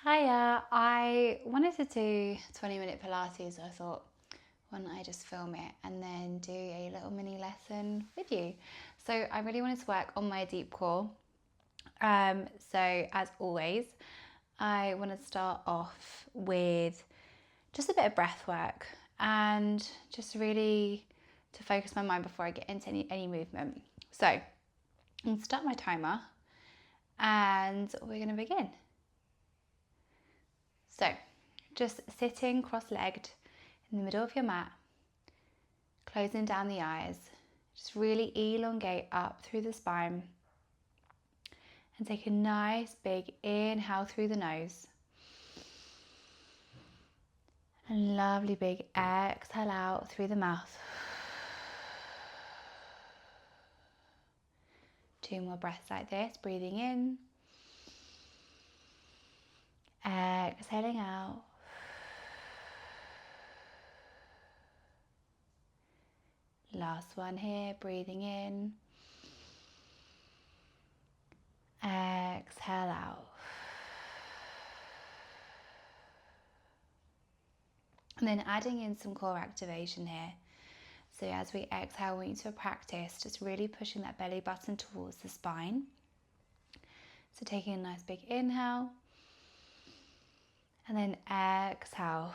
Hiya, I wanted to do 20-minute Pilates, so I thought, why don't I just film it and then do a little mini lesson with you? So I really wanted to work on my deep core. So as always, I want to start off with just a bit of breath work and just really to focus my mind before I get into any movement. So I'm going to start my timer and we're going to begin. So just sitting cross-legged in the middle of your mat, closing down the eyes, just really elongate up through the spine and take a nice big inhale through the nose and lovely big exhale out through the mouth. 2 more breaths like this, breathing in, exhaling out. Last one here, breathing in, exhale out. And then adding in some core activation here. So as we exhale, I want you to practice just really pushing that belly button towards the spine. So taking a nice big inhale and then exhale.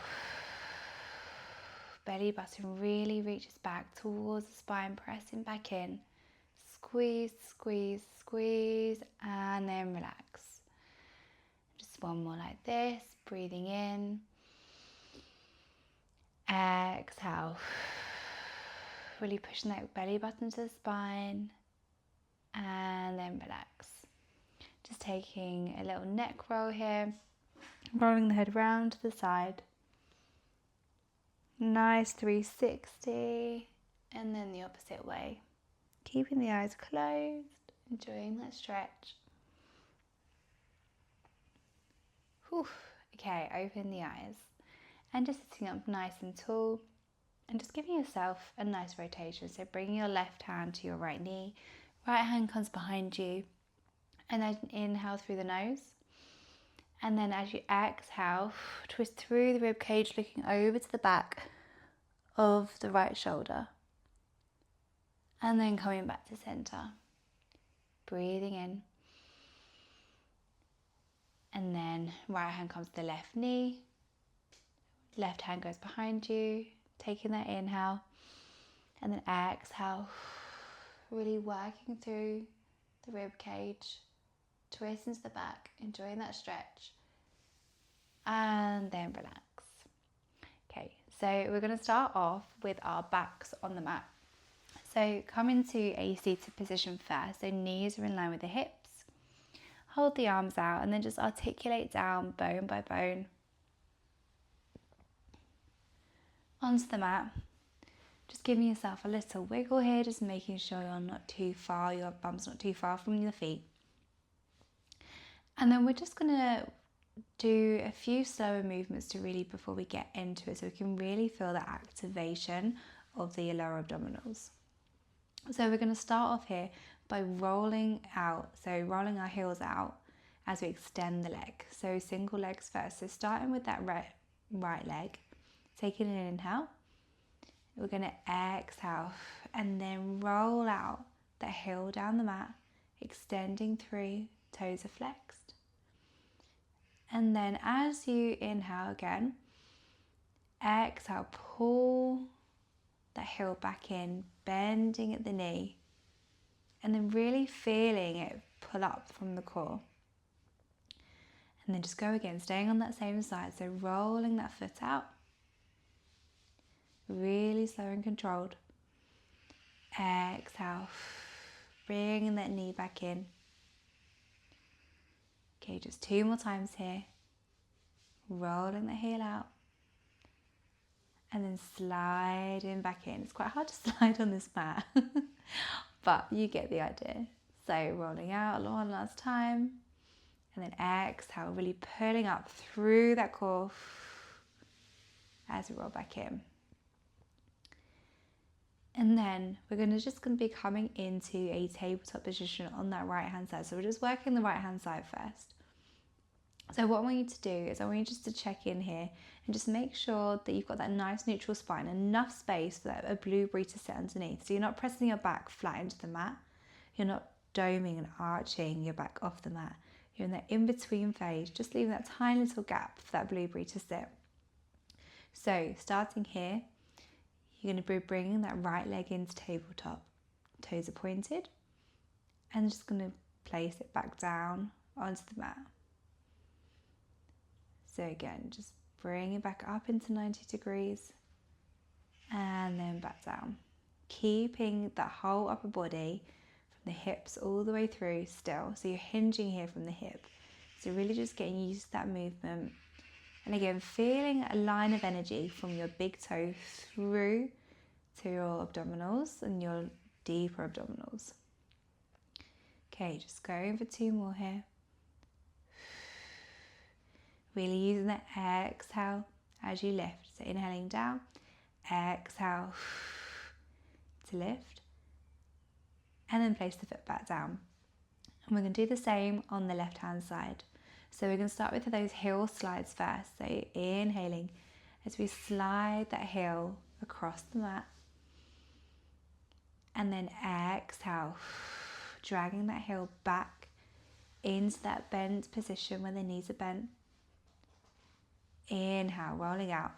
Belly button really reaches back towards the spine, pressing back in. Squeeze, squeeze, squeeze, and then relax. Just one more like this, breathing in. Exhale. Really pushing that belly button to the spine and then relax. Just taking a little neck roll here, rolling the head round to the side. Nice 360 and then the opposite way. Keeping the eyes closed, enjoying that stretch. Whew. Okay, open the eyes and just sitting up nice and tall. And just giving yourself a nice rotation. So bringing your left hand to your right knee. Right hand comes behind you. And then inhale through the nose. And then as you exhale, twist through the rib cage, looking over to the back of the right shoulder. And then coming back to center. Breathing in. And then right hand comes to the left knee. Left hand goes behind you. Taking that inhale and then exhale, really working through the rib cage, twist into the back, enjoying that stretch, and then relax. Okay, so we're going to start off with our backs on the mat. So come into a seated position first, so knees are in line with the hips, hold the arms out and then just articulate down bone by bone onto the mat. Just giving yourself a little wiggle here, just making sure you're not too far, your bum's not too far from your feet. And then we're just going to do a few slower movements to really before we get into it, so we can really feel the activation of the lower abdominals. So we're going to start off here by rolling out, so rolling our heels out as we extend the leg. So single legs first. So starting with that right leg, taking an inhale. We're going to exhale and then roll out the heel down the mat, extending through, toes are flexed. And then as you inhale again, exhale, pull that heel back in, bending at the knee, and then really feeling it pull up from the core. And then just go again, staying on that same side, so rolling that foot out. Really slow and controlled. Exhale, bringing that knee back in. Okay, just 2 more times here. Rolling the heel out. And then sliding back in. It's quite hard to slide on this mat, but you get the idea. So rolling out one last time. And then exhale, really pulling up through that core as we roll back in. And then we're going to be coming into a tabletop position on that right hand side. So we're just working the right hand side first. So what I want you to do is I want you just to check in here and just make sure that you've got that nice neutral spine, enough space for that a blueberry to sit underneath. So you're not pressing your back flat into the mat. You're not doming and arching your back off the mat. You're in that in-between phase, just leaving that tiny little gap for that blueberry to sit. So starting here, you're going to be bringing that right leg into tabletop. Toes are pointed. And just going to place it back down onto the mat. So again, just bring it back up into 90 degrees and then back down. Keeping that whole upper body from the hips all the way through still. So you're hinging here from the hip. So really just getting used to that movement. And again, feeling a line of energy from your big toe through to your abdominals and your deeper abdominals. Okay, just going for 2 more here. Really using the exhale as you lift. So inhaling down, exhale to lift, and then place the foot back down. And we're going to do the same on the left hand side. So we're going to start with those heel slides first. So inhaling as we slide that heel across the mat. And then exhale, dragging that heel back into that bent position where the knees are bent. Inhale, rolling out.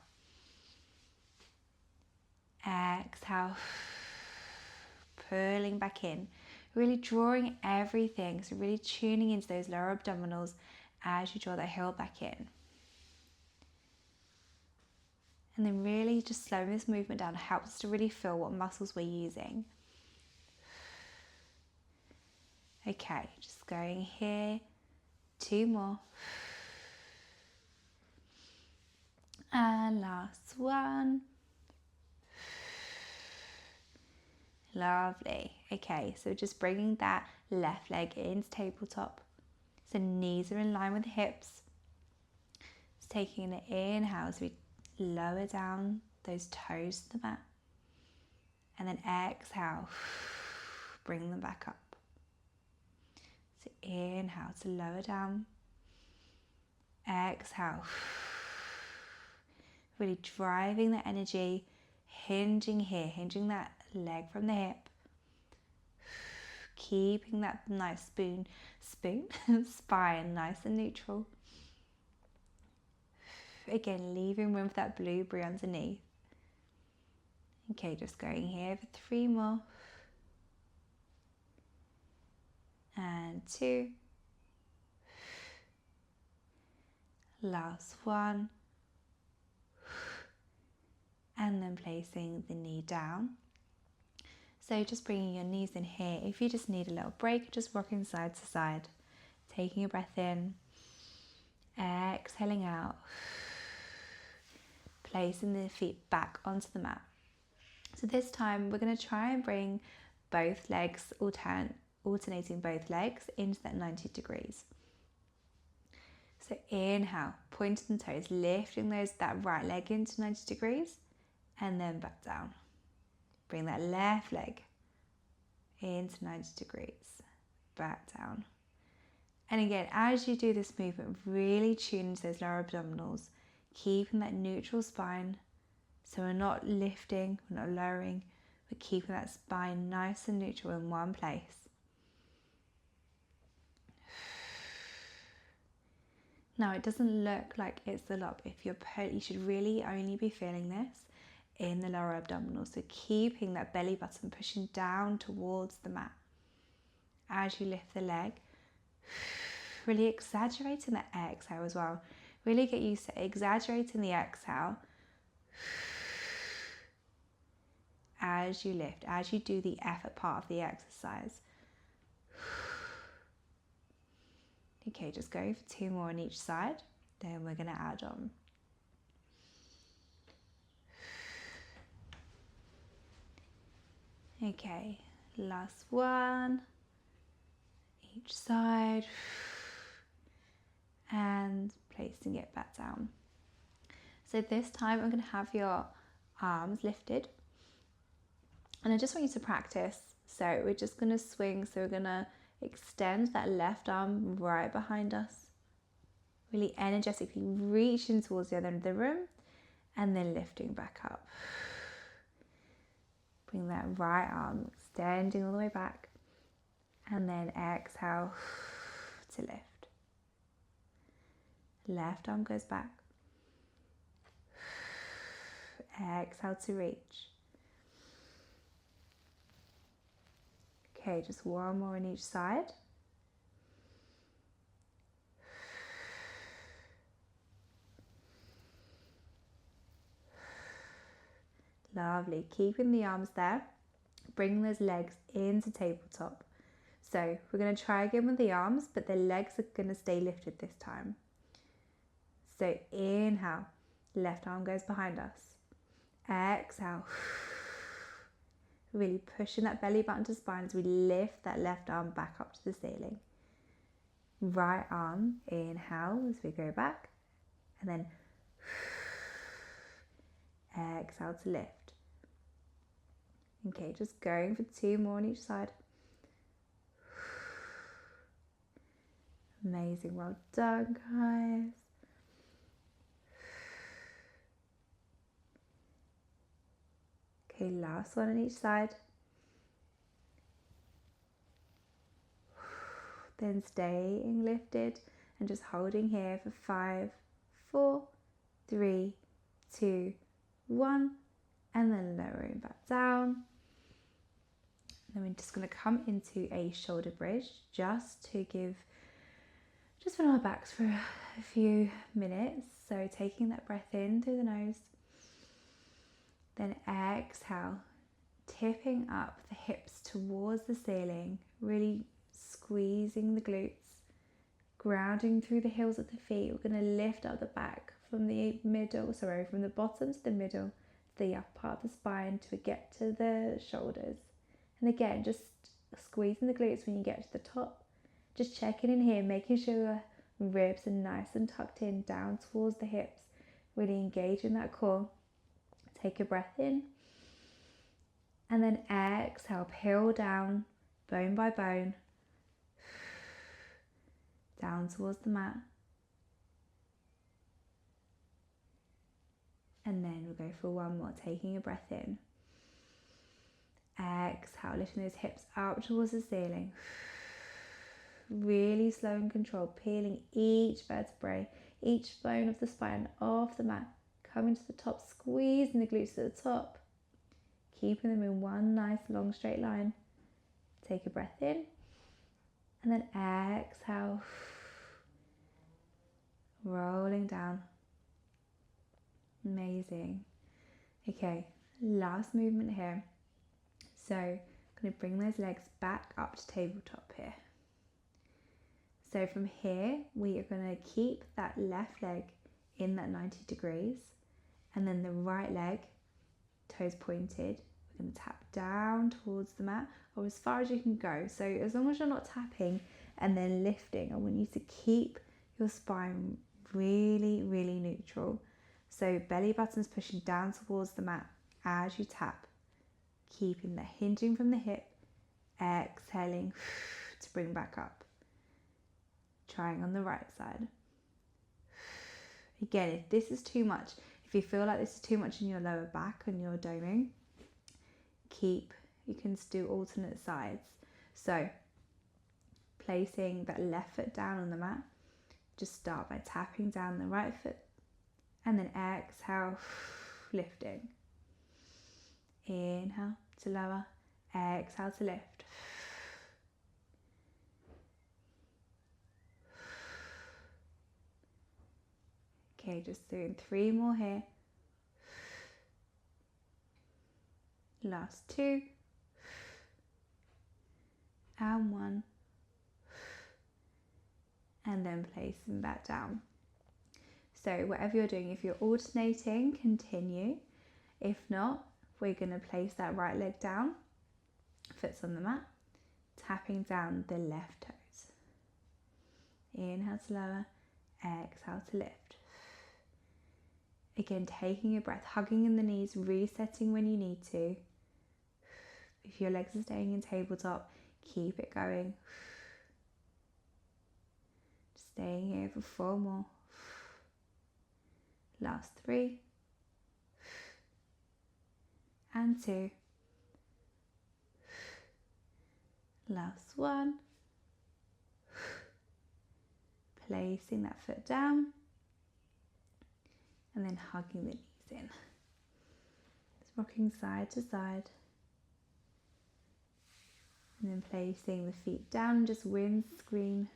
Exhale, pulling back in. Really drawing everything, so really tuning into those lower abdominals as you draw that heel back in. And then really just slowing this movement down helps us to really feel what muscles we're using. Okay, just going here. 2 more. And last one. Lovely. Okay, so just bringing that left leg into tabletop. So knees are in line with the hips. Just taking an inhale as we lower down those toes to the mat. And then exhale, bring them back up. So inhale to lower down. Exhale. Really driving the energy, hinging here, hinging that leg from the hip. Keeping that nice spine nice and neutral. Again, leaving room for that blueberry underneath. Okay, just going here for 3 more. And 2. Last one. And then placing the knee down. So just bringing your knees in here. If you just need a little break, just rocking side to side. Taking a breath in. Exhaling out. Placing the feet back onto the mat. So this time we're going to try and bring both legs, alternating both legs into that 90 degrees. So inhale, pointing the toes, lifting that right leg into 90 degrees. And then back down. Bring that left leg into 90 degrees, back down. And again, as you do this movement, really tune into those lower abdominals, keeping that neutral spine. So we're not lifting, we're not lowering, we're keeping that spine nice and neutral in one place. Now, it doesn't look like it's a lot. If you should really only be feeling this in the lower abdominals. So keeping that belly button pushing down towards the mat as you lift the leg. Really exaggerating the exhale as well. Really get used to exaggerating the exhale as you lift, as you do the effort part of the exercise. Okay, just go for 2 more on each side. Then we're going to add on. Okay, last one, each side, and placing it back down. So this time I'm going to have your arms lifted, and I just want you to practice. So we're just going to swing, so we're going to extend that left arm right behind us. Really energetically reaching towards the other end of the room and then lifting back up. Bring that right arm extending all the way back and then exhale to lift. Left arm goes back. Exhale to reach. Okay, just one more on each side. Lovely. Keeping the arms there. Bring those legs into tabletop. So we're going to try again with the arms, but the legs are going to stay lifted this time. So inhale, left arm goes behind us. Exhale. Really pushing that belly button to spine as we lift that left arm back up to the ceiling. Right arm, inhale as we go back. And then exhale to lift. Okay, just going for 2 more on each side. Amazing, well done, guys. Okay, last one on each side. Then staying lifted and just holding here for 5, 4, 3, 2, 1, and then lowering back down. Then we're just going to come into a shoulder bridge just on our backs for a few minutes. So taking that breath in through the nose, then exhale, tipping up the hips towards the ceiling, really squeezing the glutes, grounding through the heels of the feet. We're going to lift up the back from the bottom to the middle, to the upper part of the spine to get to the shoulders. And again, just squeezing the glutes when you get to the top. Just checking in here, making sure your ribs are nice and tucked in down towards the hips. Really engaging that core. Take a breath in. And then exhale, peel down, bone by bone. Down towards the mat. And then we'll go for one more, taking a breath in. Exhale, lifting those hips up towards the ceiling. Really slow and controlled, peeling each vertebrae, each bone of the spine off the mat, coming to the top, squeezing the glutes to the top, keeping them in one nice long straight line. Take a breath in, and then exhale, rolling down. Amazing. Okay, last movement here. So I'm going to bring those legs back up to tabletop here. So from here, we are going to keep that left leg in that 90 degrees, and then the right leg, toes pointed. We're going to tap down towards the mat or as far as you can go. So as long as you're not tapping and then lifting, I want you to keep your spine really, really neutral. So belly button's pushing down towards the mat as you tap. Keeping the hinging from the hip, exhaling to bring back up. Trying on the right side. Again, if this is too much, if you feel like this is too much in your lower back and you're doming, you can do alternate sides. So placing that left foot down on the mat, just start by tapping down the right foot and then exhale, lifting. Inhale to lower, exhale to lift. Okay, just doing 3 more here. Last 2. And 1. And then placing that down. So whatever you're doing, if you're alternating, continue. If not, we're going to place that right leg down, foot's on the mat, tapping down the left toes. Inhale to lower, exhale to lift. Again, taking a breath, hugging in the knees, resetting when you need to. If your legs are staying in tabletop, keep it going. Staying here for 4 more. Last 3 and 2. Last 1. Placing that foot down and then hugging the knees in. Just rocking side to side. And then placing the feet down, just windscreen,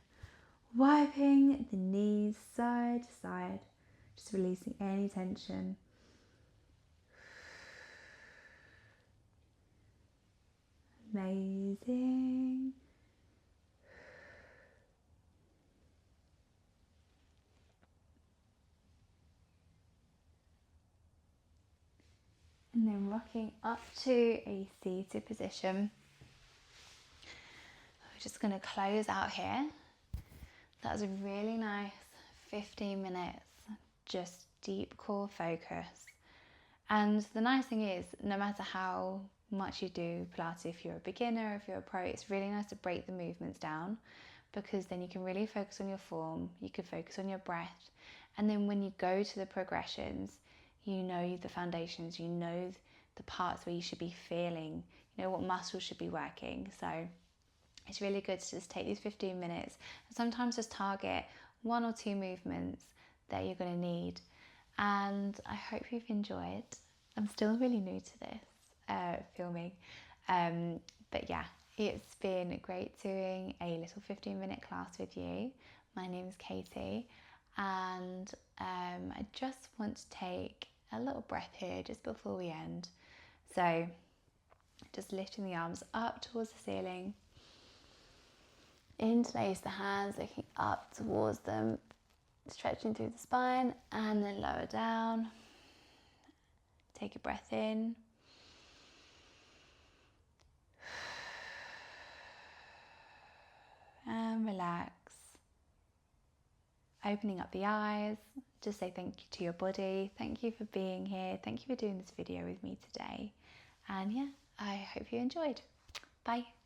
wiping the knees side to side, just releasing any tension. Amazing. And then rocking up to a seated position. We're just going to close out here. That was a really nice 15 minutes, just deep core focus. And the nice thing is, no matter how much you do Pilates, if you're a beginner, if you're a pro, it's really nice to break the movements down, because then you can really focus on your form, you can focus on your breath, and then when you go to the progressions, you know the foundations, you know the parts where you should be feeling, you know what muscles should be working. So it's really good to just take these 15 minutes and sometimes just target 1 or 2 movements that you're going to need. And I hope you've enjoyed. I'm still really new to this filming, but yeah, it's been great doing a little 15-minute class with you. My name is Katie, and I just want to take a little breath here just before we end. So just lifting the arms up towards the ceiling, interlace the hands, looking up towards them, stretching through the spine, and then lower down. Take a breath in. And relax. Opening up the eyes. Just say thank you to your body. Thank you for being here. Thank you for doing this video with me today. And yeah, I hope you enjoyed. Bye.